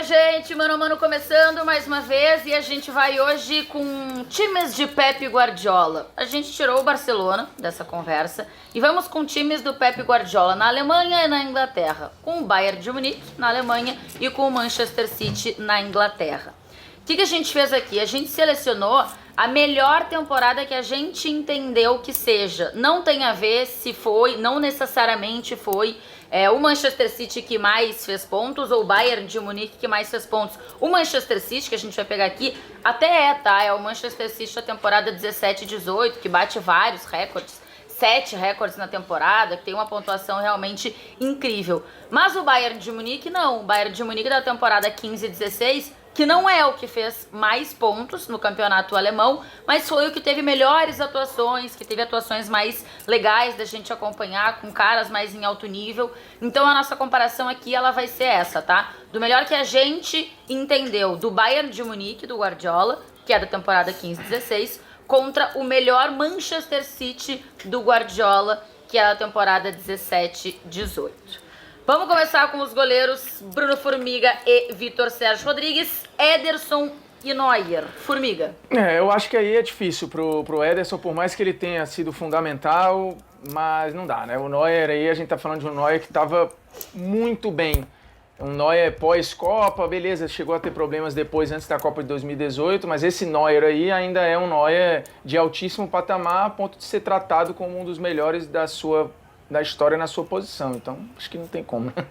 Oi, gente, Mano a Mano começando mais uma vez e a gente vai hoje com times de Pep Guardiola. A gente tirou o Barcelona dessa conversa e vamos com times do Pep Guardiola na Alemanha e na Inglaterra, com o Bayern de Munique na Alemanha e com o Manchester City na Inglaterra. O que a gente fez aqui? A gente selecionou a melhor temporada que a gente entendeu que seja. Não tem a ver se foi, não necessariamente foi o Manchester City que mais fez pontos ou o Bayern de Munique que mais fez pontos. O Manchester City, que a gente vai pegar aqui, até tá? É o Manchester City da temporada 17-18, que bate vários recordes. 7 recordes na temporada, que tem uma pontuação realmente incrível. Mas o Bayern de Munique não. O Bayern de Munique da temporada 15-16... que não é o que fez mais pontos no campeonato alemão, mas foi o que teve melhores atuações, que teve atuações mais legais da gente acompanhar, com caras mais em alto nível. Então a nossa comparação aqui, ela vai ser essa, tá? Do melhor que a gente entendeu do Bayern de Munique, do Guardiola, que é da temporada 15-16, contra o melhor Manchester City do Guardiola, que é da temporada 17-18. Vamos começar com os goleiros Bruno Formiga e Vitor Sérgio Rodrigues, Ederson e Neuer. Formiga. Eu acho que aí é difícil pro Ederson, por mais que ele tenha sido fundamental, mas não dá, né? O Neuer aí, a gente tá falando de um Neuer que tava muito bem. Um Neuer pós-Copa, beleza, chegou a ter problemas depois, antes da Copa de 2018, mas esse Neuer aí ainda é um Neuer de altíssimo patamar, a ponto de ser tratado como um dos melhores da história na sua posição. Então, acho que não tem como, né?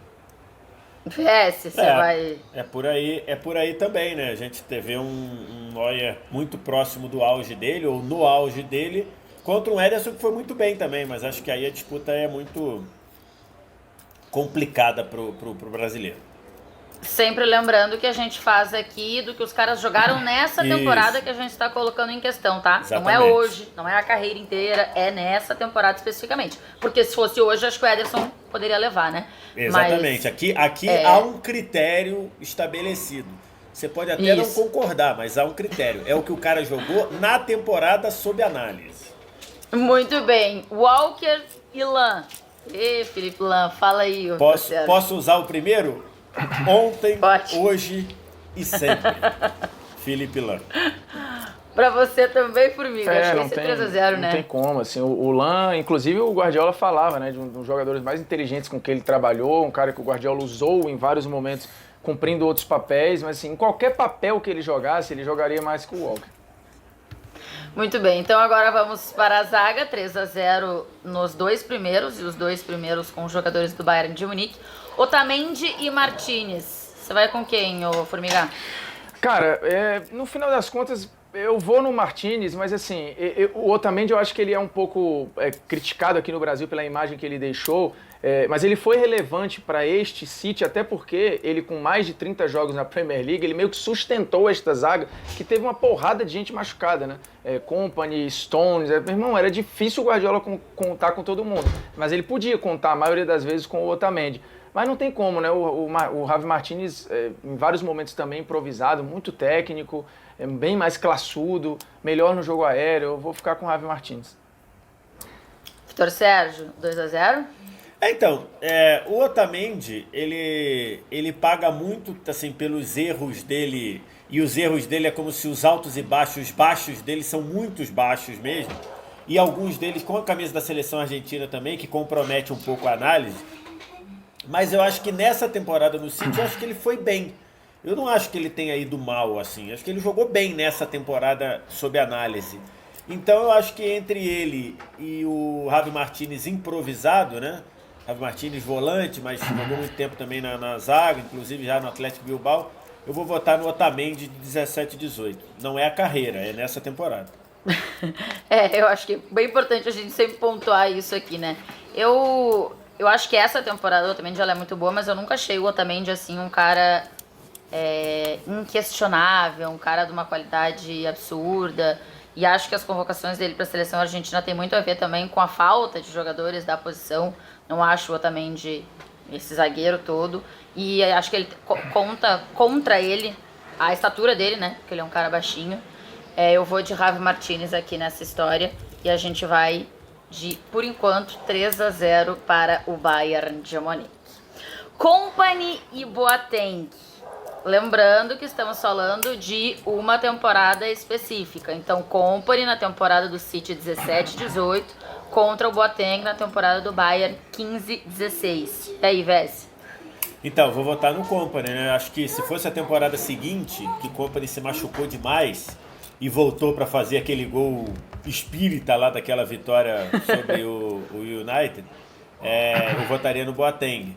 VS, você vai... É por aí também, né? A gente teve um Neuer muito próximo do auge dele, ou no auge dele, contra um Ederson que foi muito bem também, mas acho que aí a disputa é muito complicada pro brasileiro. Sempre lembrando que a gente faz aqui do que os caras jogaram nessa temporada que a gente está colocando em questão, tá? Exatamente. Não é hoje, não é a carreira inteira, é nessa temporada especificamente. Porque se fosse hoje, acho que o Ederson poderia levar, né? Exatamente. Aqui há um critério estabelecido. Você pode até não concordar, mas há um critério. É o que o cara jogou na temporada sob análise. Muito bem. Walker e Lan. Felipe Lan, fala aí. Posso usar o primeiro? Ontem, Pode. hoje e sempre. Felipe Lan. Pra você também, Formiga. Achei não esse tem, 3-0, né? Não tem como, assim, o Lan, inclusive o Guardiola falava, né, de um dos jogadores mais inteligentes com que ele trabalhou, um cara que o Guardiola usou em vários momentos, cumprindo outros papéis, mas assim, em qualquer papel que ele jogasse, ele jogaria mais que o Walker. Muito bem, então agora vamos para a zaga, 3-0 nos dois primeiros, e os dois primeiros com os jogadores do Bayern de Munique. Otamendi e Martinez. Você vai com quem, ô Formiga? Cara, no final das contas, eu vou no Martinez, mas assim, o Otamendi eu acho que ele é um pouco criticado aqui no Brasil pela imagem que ele deixou, mas ele foi relevante para este City, até porque ele com mais de 30 jogos na Premier League, ele meio que sustentou esta zaga, que teve uma porrada de gente machucada, né? Company, Stones, meu irmão, era difícil o Guardiola contar com todo mundo, mas ele podia contar a maioria das vezes com o Otamendi. Mas não tem como, né? O Javi Martinez, em vários momentos também improvisado, muito técnico, bem mais classudo, melhor no jogo aéreo. Eu vou ficar com o Javi Martinez. Vitor Sérgio, 2-0? Então, o Otamendi, ele paga muito assim, pelos erros dele, e os erros dele é como se os altos e baixos, os baixos dele são muitos baixos mesmo, e alguns deles com a camisa da seleção argentina também, que compromete um pouco a análise. Mas eu acho que nessa temporada no City, eu acho que ele foi bem. Eu não acho que ele tenha ido mal, assim. Acho que ele jogou bem nessa temporada sob análise. Então eu acho que entre ele e o Javi Martinez improvisado, né? Javi Martinez volante, mas jogou muito tempo também na zaga, inclusive já no Atlético Bilbao. Eu vou votar no Otamendi de 17-18. Não é a carreira, é nessa temporada. Eu acho que é bem importante a gente sempre pontuar isso aqui, né? Eu acho que essa temporada do Otamendi ela é muito boa, mas eu nunca achei o Otamendi assim um cara inquestionável, um cara de uma qualidade absurda. E acho que as convocações dele para a seleção argentina tem muito a ver também com a falta de jogadores da posição. Não acho o Otamendi esse zagueiro todo. E acho que ele conta contra ele a estatura dele, né? Porque ele é um cara baixinho. Eu vou de Javi Martinez aqui nessa história. E a gente vai por enquanto, 3-0 para o Bayern de Munique. Company e Boateng. lembrando que estamos falando de uma temporada específica. Então, Kompany na temporada do City 17-18 contra o Boateng na temporada do Bayern 15-16. E aí, Vess? Então, vou votar no Kompany, né? Acho que se fosse a temporada seguinte, que o Kompany se machucou demais e voltou para fazer aquele gol espírita lá daquela vitória sobre o United, eu votaria no Boateng.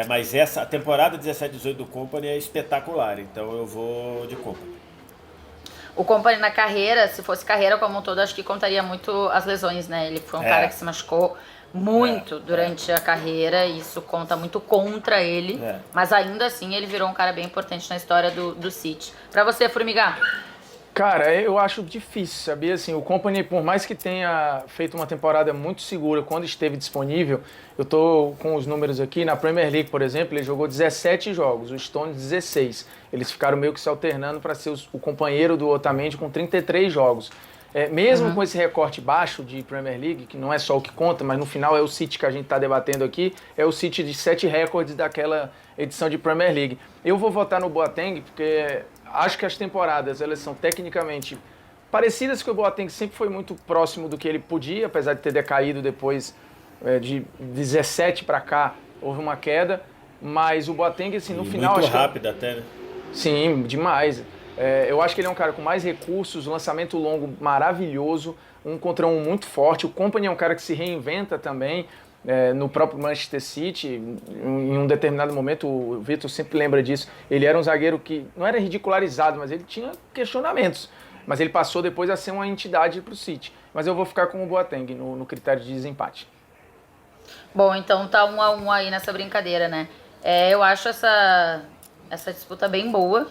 Mas a temporada 17-18 do Kompany é espetacular, então eu vou de Kompany. O Kompany na carreira, se fosse carreira como um todo, acho que contaria muito as lesões, né? Ele foi um cara que se machucou muito durante a carreira, e isso conta muito contra ele, mas ainda assim ele virou um cara bem importante na história do City. Pra você, Formiga? Cara, eu acho difícil, sabia? Assim, o Kompany, por mais que tenha feito uma temporada muito segura quando esteve disponível, eu tô com os números aqui, na Premier League, por exemplo, ele jogou 17 jogos, o Stones 16. Eles ficaram meio que se alternando para ser o companheiro do Otamendi com 33 jogos. Mesmo com esse recorte baixo de Premier League, que não é só o que conta, mas no final é o City que a gente está debatendo aqui, é o City de 7 recordes daquela edição de Premier League. Eu vou votar no Boateng porque acho que as temporadas elas são tecnicamente parecidas, que o Boateng sempre foi muito próximo do que ele podia, apesar de ter decaído depois de 17 para cá, houve uma queda, mas o Boateng, assim, no final... Muito rápido até, né? Sim, demais. Eu acho que ele é um cara com mais recursos, lançamento longo maravilhoso, um contra um muito forte. O Kompany é um cara que se reinventa também no próprio Manchester City. Em um determinado momento, o Vitor sempre lembra disso, ele era um zagueiro que não era ridicularizado, mas ele tinha questionamentos. Mas ele passou depois a ser uma entidade para o City. Mas eu vou ficar com o Boateng no critério de desempate. Bom, então tá 1-1 aí nessa brincadeira, né? Eu acho essa disputa bem boa.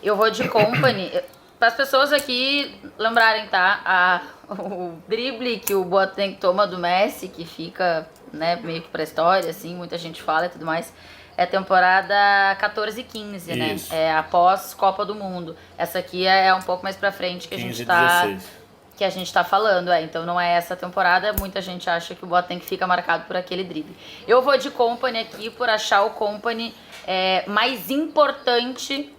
Eu vou de Kompany. Para as pessoas aqui lembrarem, tá? O drible que o Boateng toma do Messi, que fica, né, meio que pra história, assim, muita gente fala e tudo mais, é temporada 14-15, né? Isso. Após Copa do Mundo. Essa aqui é um pouco mais pra frente que 15, a gente tá falando, então não é essa temporada. Muita gente acha que o Boateng fica marcado por aquele drible. Eu vou de Kompany aqui por achar o Kompany mais importante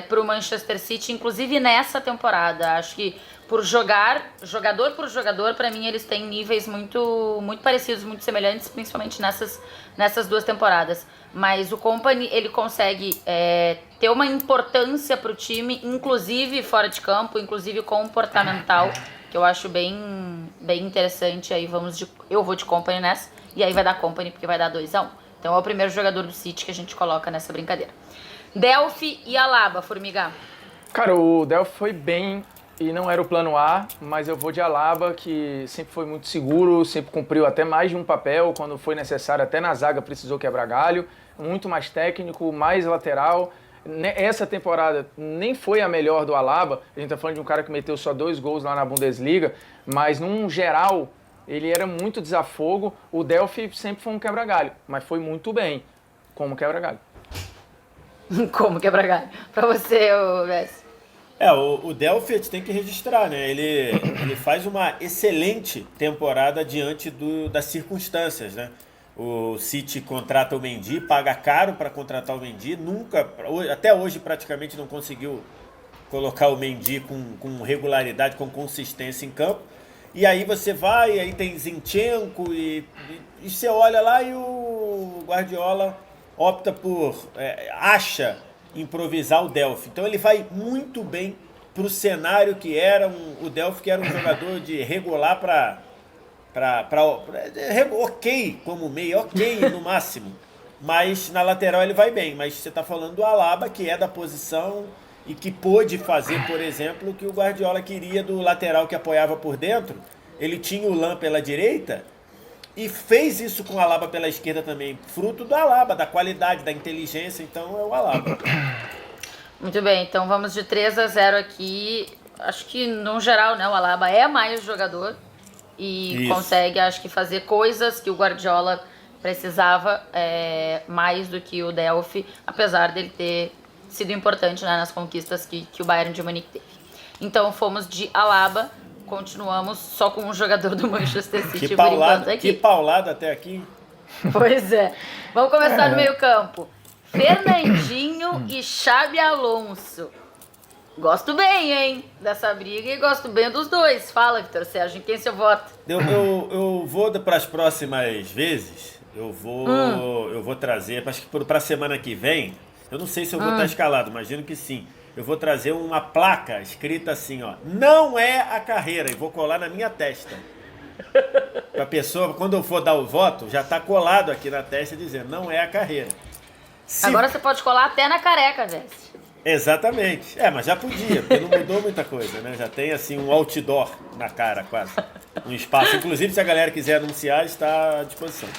para o Manchester City, inclusive nessa temporada. Acho que jogador por jogador, para mim eles têm níveis muito, muito parecidos, muito semelhantes, principalmente nessas duas temporadas. Mas o Kompany, ele consegue ter uma importância para o time, inclusive fora de campo, inclusive comportamental, que eu acho bem interessante. Aí eu vou de Kompany nessa, e aí vai dar Kompany porque vai dar 2-1. Então é o primeiro jogador do City que a gente coloca nessa brincadeira. Delphi e Alaba, Formiga. Cara, o Delphi foi bem e não era o plano A, mas eu vou de Alaba, que sempre foi muito seguro, sempre cumpriu até mais de um papel, quando foi necessário, até na zaga precisou quebrar galho, muito mais técnico, mais lateral. Essa temporada nem foi a melhor do Alaba, a gente tá falando de um cara que meteu só 2 gols lá na Bundesliga, mas num geral ele era muito desafogo. O Delphi sempre foi um quebra-galho, mas foi muito bem como quebra-galho. Como quebra-galho? Pra você, Vess. O Delphi a gente tem que registrar, né? Ele faz uma excelente temporada diante das circunstâncias, né? O City contrata o Mendy, paga caro para contratar o Mendy, até hoje praticamente não conseguiu colocar o Mendy com regularidade, com consistência em campo. E aí você vai, aí tem Zinchenko e você olha lá e o Guardiola opta acha improvisar o Delphi. Então ele vai muito bem para o cenário que era o Delphi, que era um jogador de regular ok como meio, ok no máximo. Mas na lateral ele vai bem. Mas você está falando do Alaba, que é da posição e que pôde fazer, por exemplo, o que o Guardiola queria do lateral que apoiava por dentro. Ele tinha o Lan pela direita e fez isso com o Alaba pela esquerda também, fruto do Alaba, da qualidade, da inteligência. Então é o Alaba. Muito bem, então vamos de 3-0 aqui. Acho que no geral, né, o Alaba é mais jogador e consegue, acho que, fazer coisas que o Guardiola precisava mais do que o Delphi, apesar dele ter sido importante, né, nas conquistas que o Bayern de Munique teve. Então fomos de Alaba. Continuamos só com um jogador do Manchester City por enquanto aqui. Que paulada até aqui. Pois é. Vamos começar no meio campo. Fernandinho e Xabi Alonso. Gosto bem, hein, dessa briga e gosto bem dos dois. Fala, Vitor Sérgio, em quem você vota? Eu vou para as próximas vezes, eu vou trazer, acho que para a semana que vem, eu não sei se eu vou estar escalado, imagino que sim. Eu vou trazer uma placa escrita assim, ó, não é a carreira, e vou colar na minha testa. Pra pessoa, quando eu for dar o voto, já tá colado aqui na testa dizendo, não é a carreira. Agora você pode colar até na careca, velho. Exatamente. Mas já podia, porque não mudou muita coisa, né? Já tem, assim, um outdoor na cara, quase. Um espaço. Inclusive, se a galera quiser anunciar, está à disposição.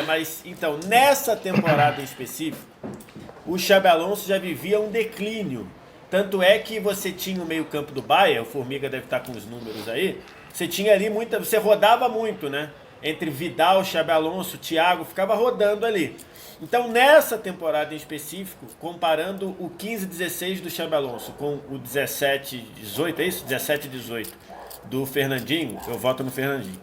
Mas, então, nessa temporada em específico, o Xabi Alonso já vivia um declínio. Tanto é que você tinha o meio-campo do Bayern, o Formiga deve estar com os números aí, você tinha ali você rodava muito, né? Entre Vidal, Xabi Alonso, Thiago, ficava rodando ali. Então, nessa temporada em específico, comparando o 15-16 do Xabi Alonso com o 17-18, é isso? 17-18 do Fernandinho, eu voto no Fernandinho.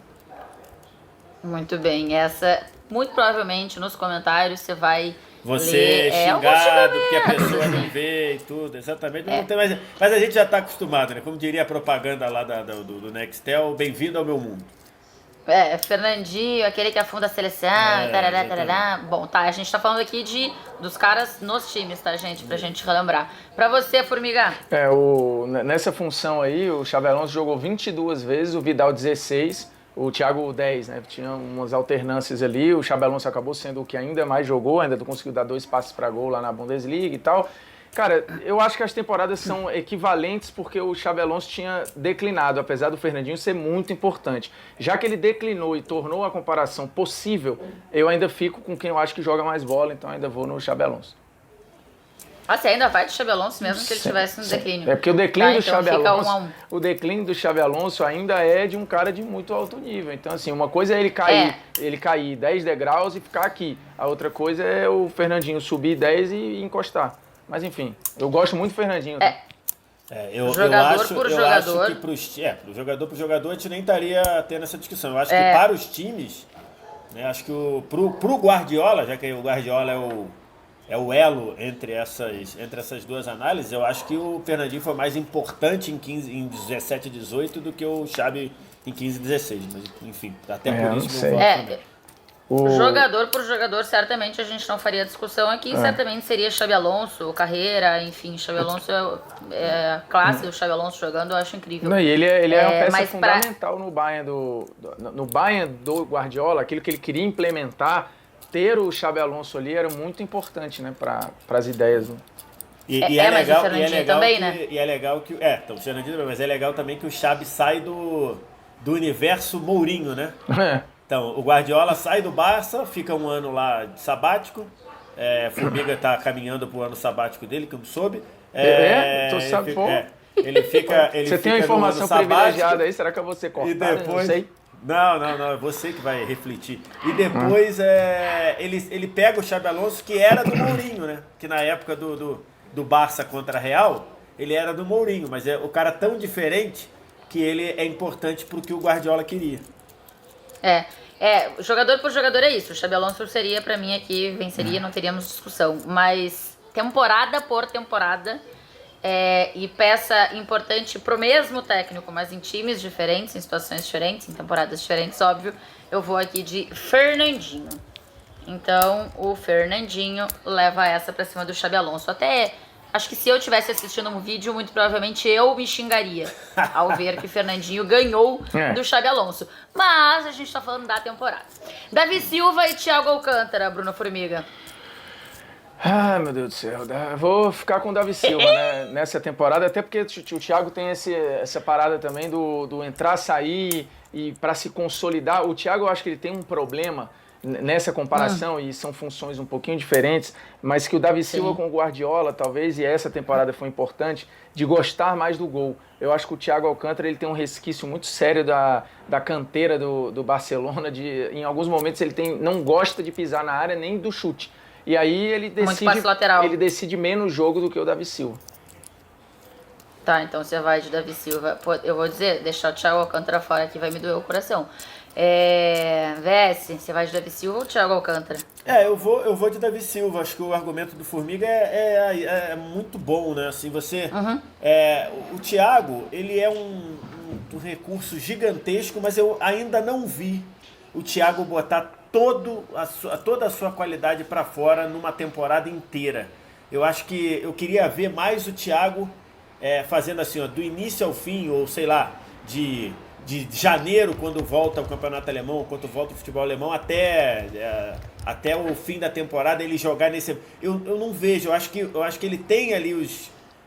Muito bem, essa, muito provavelmente, nos comentários você vai Você ler, xingado, porque a pessoa não vê e tudo, exatamente. Não tem mais, mas a gente já está acostumado, né? Como diria a propaganda lá do Nextel, bem-vindo ao meu mundo. Fernandinho, aquele que afunda a seleção, tarará, tarará. Bom, tá, a gente tá falando aqui dos caras nos times, tá, gente? Pra gente relembrar. Pra você, Formiga. Nessa função aí, o Xabi Alonso jogou 22 vezes, o Vidal 16, o Thiago 10, né? Tinha umas alternâncias ali, o Xabi Alonso acabou sendo o que ainda mais jogou, ainda conseguiu dar 2 passes para gol lá na Bundesliga e tal. Cara, eu acho que as temporadas são equivalentes porque o Xabi Alonso tinha declinado, apesar do Fernandinho ser muito importante. Já que ele declinou e tornou a comparação possível, eu ainda fico com quem eu acho que joga mais bola, então ainda vou no Xabi Alonso. Você ainda vai de Xabi Alonso mesmo que ele estivesse no declínio? É porque o declínio do Xabi Alonso, 1 a 1. o declínio do Xabi Alonso ainda é de um cara de muito alto nível. Então, assim, uma coisa é ele cair 10 degraus e ficar aqui. A outra coisa é o Fernandinho subir 10 e encostar. Mas enfim, eu gosto muito do Fernandinho. Tá? Jogador por jogador. Acho que pro jogador por jogador a gente nem estaria tendo essa discussão. Eu acho que para os times, né, acho que pro Guardiola, já que o Guardiola é o elo entre essas duas análises, eu acho que o Fernandinho foi mais importante em 17 e 18 do que o Xabi em 15 e 16. Mas, enfim, até por isso meu voto também. Jogador por jogador, certamente a gente não faria discussão aqui, certamente seria Xabi Alonso, Carreira, enfim, Xabi Alonso é a classe do Xabi Alonso jogando, eu acho incrível. Não, e ele é uma peça fundamental no Bayern no Bayern do Guardiola, aquilo que ele queria implementar, ter o Xabi Alonso ali era muito importante, né, para as ideias. Mas o Fernandinho também, né? E é legal que então, o Fernandinho também, mas é legal também que o Xabi sai do universo Mourinho, né? Então, o Guardiola sai do Barça, fica um ano lá de sabático. Formiga tá caminhando pro ano sabático dele, que eu não soube. Ele fica Você tem uma informação privilegiada aí, será que eu vou ser cortado? E depois, não sei. Não, é você que vai refletir. E depois ele pega o Xabi Alonso, que era do Mourinho, né? Que na época do Barça contra a Real, ele era do Mourinho, mas é o cara tão diferente que ele é importante pro que o Guardiola queria. Jogador por jogador é isso. O Xabi Alonso seria, pra mim, aqui, venceria, não teríamos discussão. Mas temporada por temporada, e peça importante pro mesmo técnico, mas em times diferentes, em situações diferentes, em temporadas diferentes, óbvio, eu vou aqui de Fernandinho. Então, o Fernandinho leva essa pra cima do Xabi Alonso. Até acho que se eu tivesse assistindo um vídeo, muito provavelmente eu me xingaria ao ver que Fernandinho ganhou do Xabi Alonso. Mas a gente tá falando da temporada. Davi Silva e Thiago Alcântara, Bruno Formiga. Ah, meu Deus do céu. Vou ficar com o Davi Silva, né, nessa temporada, até porque o Thiago tem essa parada também do entrar, sair e para se consolidar. O Thiago, eu acho que ele tem um problema nessa comparação, e são funções um pouquinho diferentes, mas que o Davi Silva com o Guardiola, talvez, e essa temporada foi importante, de gostar mais do gol. Eu acho que o Thiago Alcântara ele tem um resquício muito sério da canteira do Barcelona, em alguns momentos ele não gosta de pisar na área nem do chute. E aí ele decide menos jogo do que o Davi Silva. Tá, então você vai de Davi Silva. Pô, eu vou dizer, deixar o Thiago Alcântara fora aqui vai me doer o coração. VS, você vai de Davi Silva ou Thiago Alcântara? Eu vou de Davi Silva. Acho que o argumento do Formiga é muito bom, né? Assim, o Thiago, ele é um recurso gigantesco, mas eu ainda não vi o Thiago botar toda a sua qualidade para fora numa temporada inteira. Eu acho que eu queria ver mais o Thiago fazendo assim, ó, do início ao fim, ou sei lá, de janeiro, quando volta o campeonato alemão, quando volta o futebol alemão, até o fim da temporada, ele jogar nesse... Eu não vejo, eu acho que ele tem ali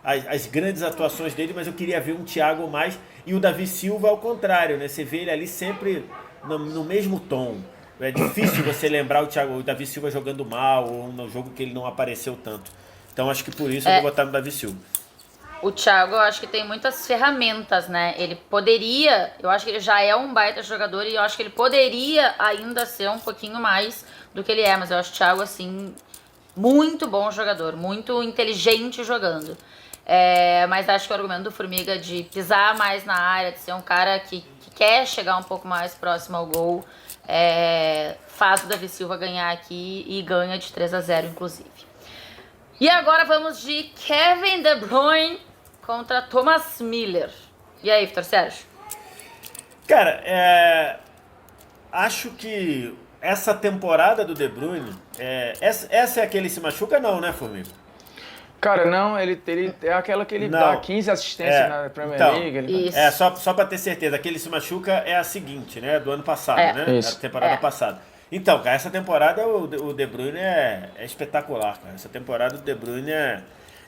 as grandes atuações dele, mas eu queria ver um Thiago mais, e o Davi Silva ao contrário, né? Você vê ele ali sempre no mesmo tom. É difícil você lembrar o Davi Silva jogando mal, ou no jogo que ele não apareceu tanto. Então acho que por isso eu vou botar no Davi Silva. O Thiago, eu acho que tem muitas ferramentas, né? Ele poderia, eu acho que ele já é um baita jogador e eu acho que ele poderia ainda ser um pouquinho mais do que ele é, mas eu acho o Thiago, assim, muito bom jogador, muito inteligente jogando. Mas acho que o argumento do Formiga de pisar mais na área, de ser um cara que quer chegar um pouco mais próximo ao gol, faz o Davi Silva ganhar aqui e ganha de 3-0, inclusive. E agora vamos de Kevin De Bruyne contra Thomas Müller. E aí, Vitor Sérgio? Cara, acho que essa temporada do De Bruyne, essa é aquele se machuca não, né, Formiga? Cara, não, ele é aquela que ele dá 15 assistências na Premier League. Isso. Só pra ter certeza, aquele se machuca é a seguinte, né, do ano passado, né? Isso. A temporada passada. Então, cara, essa temporada o De Bruyne é espetacular, cara. Essa temporada do De Bruyne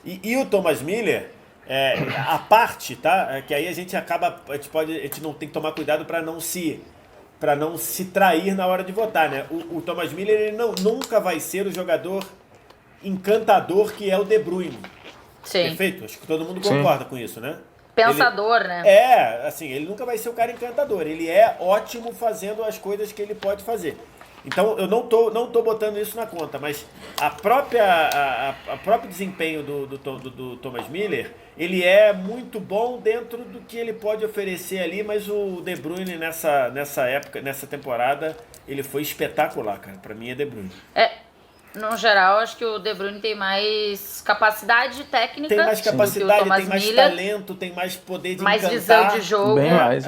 E o Thomas Müller, a parte, tá? Que aí a gente não tem que tomar cuidado para não se trair na hora de votar, né? O Thomas Müller, ele nunca vai ser o jogador encantador que é o De Bruyne. Sim. Perfeito? Acho que todo mundo concorda com isso, né? Pensador, né? Assim, ele nunca vai ser o cara encantador. Ele é ótimo fazendo as coisas que ele pode fazer. Então, eu não tô botando isso na conta, mas a próprio desempenho do Thomas Müller, ele é muito bom dentro do que ele pode oferecer ali, mas o De Bruyne nessa época, nessa temporada, ele foi espetacular, cara. Pra mim é De Bruyne. No geral, acho que o De Bruyne tem mais capacidade técnica. Tem mais capacidade, tem mais Müller, talento, tem mais poder de mais encantar. visão de jogo. Bem mais.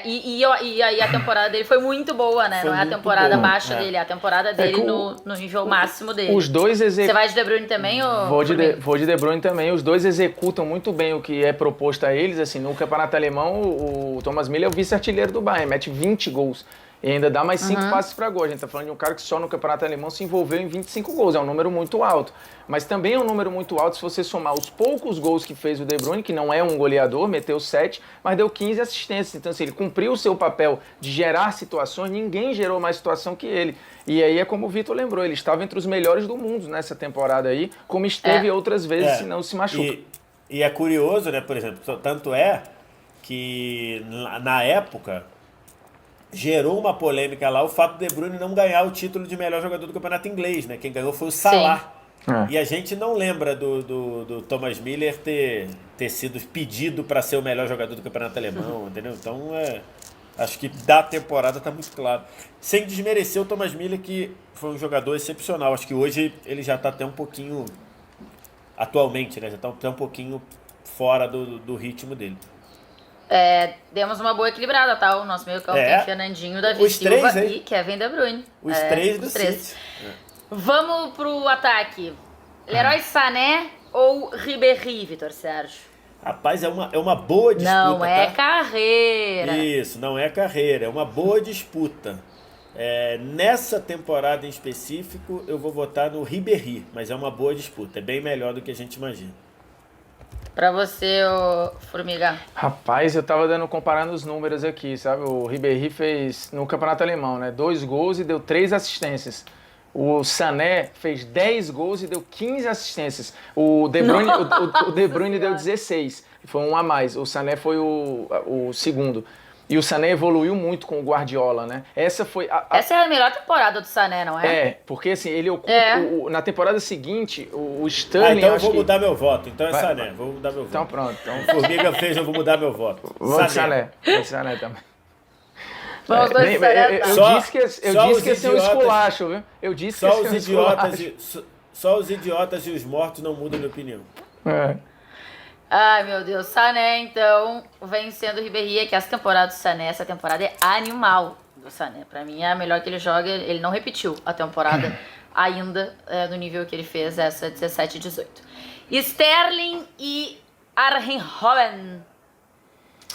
E aí a temporada dele foi muito boa, né? Foi não é a muito temporada boa, baixa dele, é a temporada dele no nível máximo dele. Os dois Você vai de De Bruyne também? Ou Vou de De Bruyne também. Os dois executam muito bem o que é proposto a eles. Assim, no campeonato alemão, o Thomas Müller é o vice-artilheiro do Bayern, mete 20 gols. E ainda dá mais 5 passes para gol. A gente tá falando de um cara que só no campeonato alemão se envolveu em 25 gols. É um número muito alto. Mas também é um número muito alto se você somar os poucos gols que fez o De Bruyne, que não é um goleador, meteu 7, mas deu 15 assistências. Então, assim, ele cumpriu o seu papel de gerar situações, ninguém gerou mais situação que ele. E aí é como o Vitor lembrou, ele estava entre os melhores do mundo nessa temporada aí, como esteve outras vezes, se não se machuca. E é curioso, né, por exemplo, tanto é que na época gerou uma polêmica lá o fato do De Bruyne não ganhar o título de melhor jogador do campeonato inglês, né? Quem ganhou foi o Salah. E a gente não lembra do Thomas Müller ter sido pedido para ser o melhor jogador do campeonato alemão, entendeu? Então, acho que da temporada tá muito claro. Sem desmerecer o Thomas Müller, que foi um jogador excepcional. Acho que hoje ele já tá até um pouquinho, atualmente, né? Já tá até um pouquinho fora do ritmo dele. Demos uma boa equilibrada, tá? O nosso meio campo tem Fernandinho, Davi Silva e Kevin De Bruyne. Os três do City. Vamos pro ataque. Leroy Sané ou Ribéry, Vitor Sérgio? Rapaz, é uma boa disputa. Não é carreira. Isso, não é carreira. É uma boa disputa. Nessa temporada em específico, eu vou votar no Ribéry, mas é uma boa disputa. É bem melhor do que a gente imagina. Pra você, Formiga? Rapaz, eu tava comparando os números aqui, sabe? O Ribéry fez no campeonato alemão, né? 2 gols e deu 3 assistências. O Sané fez 10 gols e deu 15 assistências. O De Bruyne deu 16. Foi um a mais. O Sané foi o segundo. E o Sané evoluiu muito com o Guardiola, né? Essa é a melhor temporada do Sané, não é? Porque assim, ele ocupa... na temporada seguinte, o Sterling... então eu vou mudar meu voto. Então Sané, vou mudar meu voto. Então pronto. Formiga fez, eu vou mudar meu voto. Vou de Sané. Vou de Sané também. Vamos dois eu Só- disse que ia só os ser um idiotas- esculacho, viu? Eu disse que ia Só ser os um idiotas esculacho. só os idiotas e os mortos não mudam de opinião. É. Ai, meu Deus. Sané, então, vencendo o Ribéry, que essa temporada do Sané, essa temporada é animal do Sané. Pra mim é a melhor que ele joga. Ele não repetiu a temporada ainda no nível que ele fez, essa 17 e 18. Sterling e Arjen Robben.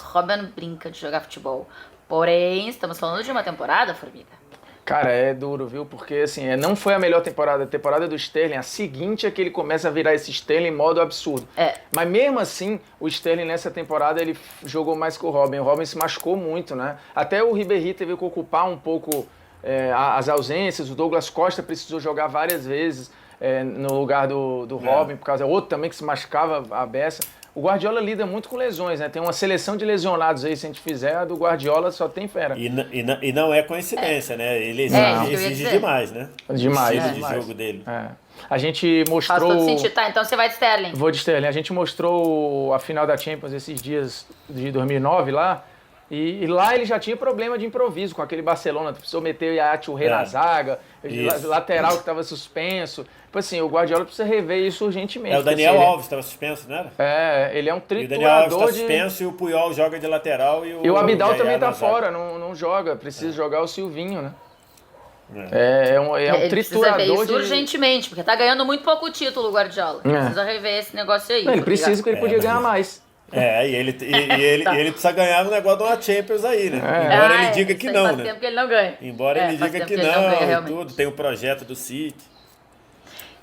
Robben brinca de jogar futebol. Porém, estamos falando de uma temporada, Formiga. Cara, é duro, viu? Porque, assim, não foi a melhor temporada. A temporada do Sterling, a seguinte é que ele começa a virar esse Sterling em modo absurdo. É. Mas mesmo assim, o Sterling nessa temporada, ele jogou mais que o Robben. O Robben se machucou muito, né? Até o Ribéry teve que ocupar um pouco as ausências. O Douglas Costa precisou jogar várias vezes no lugar do Robben, por causa outro também que se machucava a beça. O Guardiola lida muito com lesões, né? Tem uma seleção de lesionados aí, se a gente fizer, a do Guardiola só tem fera. E não é coincidência, né? Ele isso que eu ia exige dizer. demais, né? Demais, O estilo demais. de jogo dele. É. A gente Faz todo mostrou... sentido. Tá, então você vai de Sterling. Vou de Sterling. A gente mostrou a final da Champions esses dias de 2009 lá. E lá ele já tinha problema de improviso com aquele Barcelona. Precisou meter o Yaya Touré na zaga, Isso. lateral que estava suspenso. Tipo assim, o Guardiola precisa rever isso urgentemente. O Daniel porque Alves estava suspenso, não era? ele é um E o Daniel Alves triturador está de... suspenso e o Puyol joga de lateral E o Abidal Yaya também tá na zaga. fora, não joga. Precisa jogar o Silvinho, né? É. É um Ele precisa ver triturador isso urgentemente, porque tá ganhando muito pouco título o Guardiola. Precisa rever esse negócio aí. Não, ele tá ligado? precisa, porque ele podia ganhar mais. E ele precisa ganhar um negócio de uma Champions aí, né? Embora ele diga que isso aí não, faz né? tempo que ele não ganha. Embora ele faz diga tempo que ele ganha, não, e realmente. tudo, tem o projeto do City.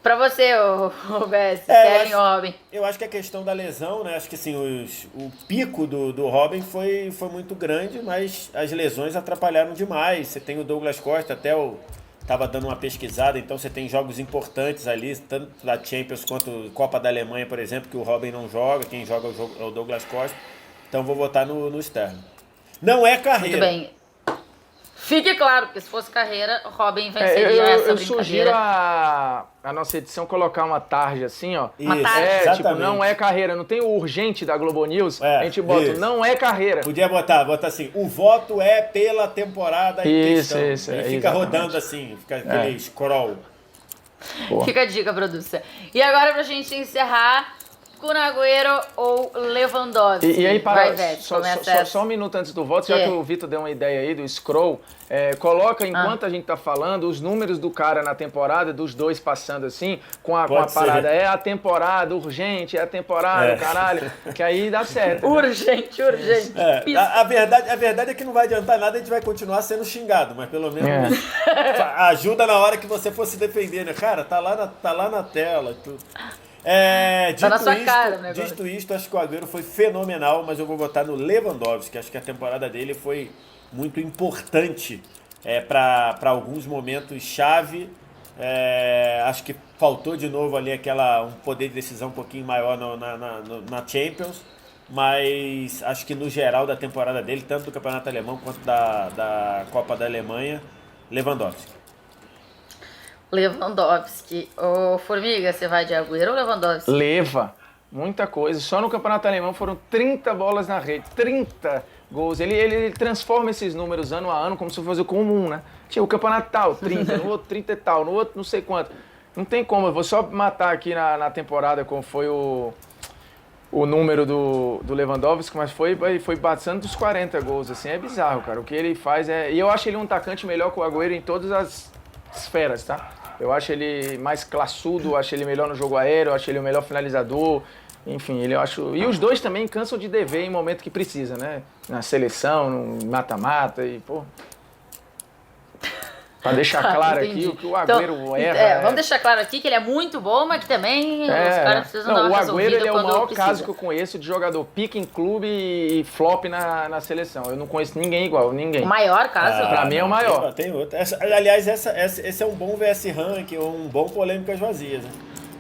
Pra você, o BS, É, eu Sterling acho- ou Robin? Eu acho que a questão da lesão, né? Acho que assim, o pico do Robin foi muito grande, mas as lesões atrapalharam demais. Você tem o Douglas Costa, até eu tava dando uma pesquisada, então você tem jogos importantes ali, tanto da Champions quanto Copa da Alemanha, por exemplo, que o Robin não joga, quem joga é o Douglas Costa. Então vou votar no Sterling. Não é carreira. Muito bem. Fique claro, porque se fosse carreira, o Robin venceria essa Eu sugiro brincadeira. a nossa edição colocar uma tarja assim, ó. Isso, tarja. Tipo, não é carreira. Não tem o urgente da Globo News. A gente bota, isso. não é carreira. Podia botar assim, o voto é pela temporada em Isso, questão. isso, Ele fica exatamente. rodando assim, fica aquele scroll. Fica a dica, produção. E agora, pra gente encerrar, Kun Agüero ou Lewandowski? E aí, Vai, para Vete, só começa essa. um minuto antes do voto, já Que? que o Vitor deu uma ideia aí do scroll, coloca, enquanto a gente tá falando, os números do cara na temporada, dos dois passando assim, com a Pode ser. parada. É a temporada, urgente, é a temporada, caralho. Que aí dá certo. Urgente. Pisca. A verdade é que não vai adiantar nada, a gente vai continuar sendo xingado, mas pelo menos ajuda na hora que você for se defender, né? Cara, tá lá na tela e tudo. Tá na sua cara o negócio. Dito isto, acho que o Agüero foi fenomenal, mas eu vou votar no Lewandowski. Acho que a temporada dele foi muito importante para alguns momentos chave. Acho que faltou de novo ali um poder de decisão um pouquinho maior na Champions, mas acho que no geral da temporada dele, tanto do Campeonato Alemão quanto da Copa da Alemanha, Lewandowski. Lewandowski. Ô, Formiga, você vai de Agüero ou Lewandowski? Leva muita coisa. Só no Campeonato Alemão foram 30 bolas na rede, 30 gols. Ele transforma esses números ano a ano como se fosse o comum, né? Tinha o campeonato tal, 30, no outro 30 e tal, no outro não sei quanto. Não tem como, eu vou só matar aqui na temporada como foi o número do Lewandowski, mas foi passando dos 40 gols, assim, é bizarro, cara. O que ele faz E eu acho ele um atacante melhor que o Agüero em todas as esferas, tá? Eu acho ele mais classudo, acho ele melhor no jogo aéreo, acho ele o melhor finalizador, enfim, eu acho... E os dois também cansam de dever em momento que precisa, né? Na seleção, no mata-mata e, pô... Pra deixar claro entendi. aqui o que o Agüero Então, erra... vamos deixar claro aqui que ele é muito bom, mas que também os caras precisam dar não, uma o resolvida Agüero ele é o quando maior precisa. caso que eu conheço de jogador pique em clube e flop na seleção. Eu não conheço ninguém igual, ninguém. O maior caso? Pra mim é o maior. Tem outro. Aliás, esse é um bom VS Rank, um bom polêmicas vazias, né?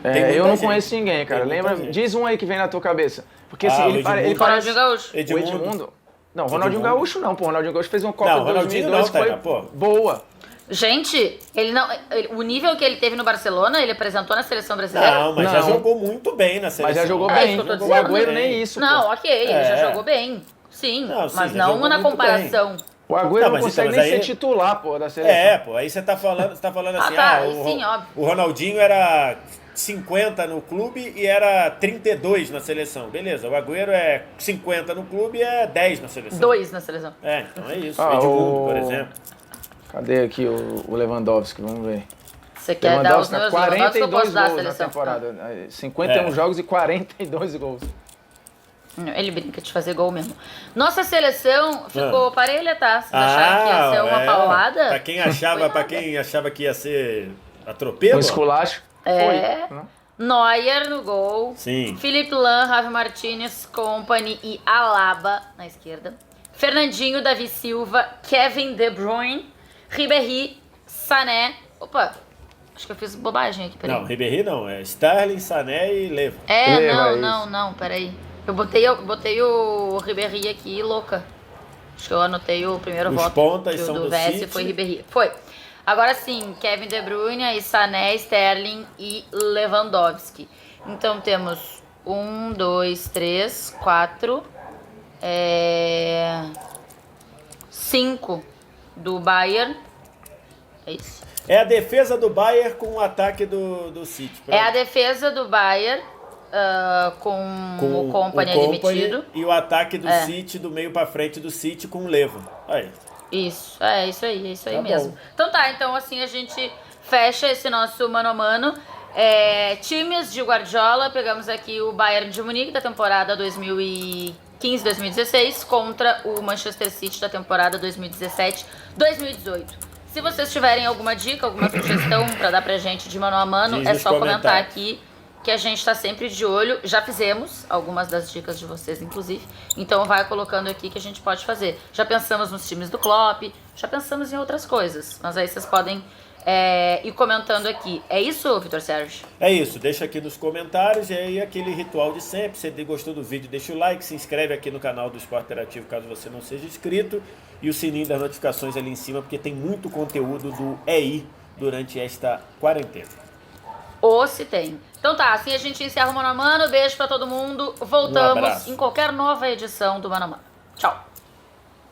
Tem muita Eu não gente. conheço ninguém, cara. Tem muita Lembra? gente. Diz um aí que vem na tua cabeça. Porque assim, o ele Edmundo. parece... Ronaldinho Gaúcho. O Edmundo? Não, Ronaldinho Edmundo. Gaúcho não, pô. Ronaldinho Gaúcho fez uma Copa Não, de Ronaldinho 2002 não, que foi Tainá, pô. boa. Gente, o nível que ele teve no Barcelona, ele apresentou na seleção brasileira? Não, mas já Não. jogou muito bem na seleção. Mas já jogou É bem. isso que eu tô O dizendo. Agüero Bem. nem isso, Não, pô. ok, ele já É. jogou bem. Sim, Não, sim, mas já não jogou na muito comparação. O Agüero Não, não mas consegue então, nem mas ser aí- titular, pô, da seleção. Pô, aí você tá falando assim, tá, aí sim, óbvio. o Ronaldinho era 50 no clube e era 32 na seleção. Beleza, o Agüero é 50 no clube e é 10 na seleção. 2 na seleção. Então é isso. Ah, Edmundo, por exemplo. Cadê aqui o Lewandowski? Vamos ver. Você quer dar os Lewandowski, meus Lewandowski que eu 42 posso dar a gols na seleção? temporada. 51 jogos e 42 gols. Ele brinca de fazer gol mesmo. Nossa seleção ficou parelha, tá? Vocês acharam que ia ser uma paulada? Pra quem achava que ia ser atropelo. Um esculacho. É. Foi, né? Neuer no gol. Sim. Felipe Lan, Javi Martinez, Company e Alaba na esquerda. Fernandinho, Davi Silva, Kevin De Bruyne, Ribéry, Sané. Opa, acho que eu fiz bobagem aqui, peraí. Não, Ribéry não, é Sterling, Sané e Leva. Leva, Não, peraí. Eu botei o Ribéry aqui, louca. Acho que eu anotei o primeiro Os voto. pontas que o são do VS City. foi Ribéry. Foi. Agora sim, Kevin De Bruyne, aí Sané, Sterling e Lewandowski. Então temos 1, 2, 3, 4, 5 do Bayern. É isso. É a defesa do Bayern com o ataque do City. É a defesa do Bayern com o Company admitido. E o ataque do City, do meio pra frente do City com o Leva. Aí. Isso, isso aí Tá mesmo. bom. Então tá, então assim a gente fecha esse nosso mano a mano. Times de Guardiola, pegamos aqui o Bayern de Munique da temporada 2015-2016 contra o Manchester City da temporada 2017-2018. Se vocês tiverem alguma dica, alguma sugestão pra dar pra gente de mano a mano, Diz é nos só comentar comentários. aqui que a gente tá sempre de olho. Já fizemos algumas das dicas de vocês, inclusive. Então vai colocando aqui que a gente pode fazer. Já pensamos nos times do Klopp, já pensamos em outras coisas. Mas aí vocês podem ir comentando aqui. É isso, Vitor Sérgio? É isso, deixa aqui nos comentários e aí aquele ritual de sempre. Se você gostou do vídeo, deixa o like, se inscreve aqui no canal do Esporte Interativo caso você não seja inscrito e o sininho das notificações ali em cima porque tem muito conteúdo do EI durante esta quarentena. Ou se tem. Então tá, assim a gente encerra o Mano a Mano. Beijo pra todo mundo. Voltamos abraço. em qualquer nova edição do Mano a Mano. Tchau.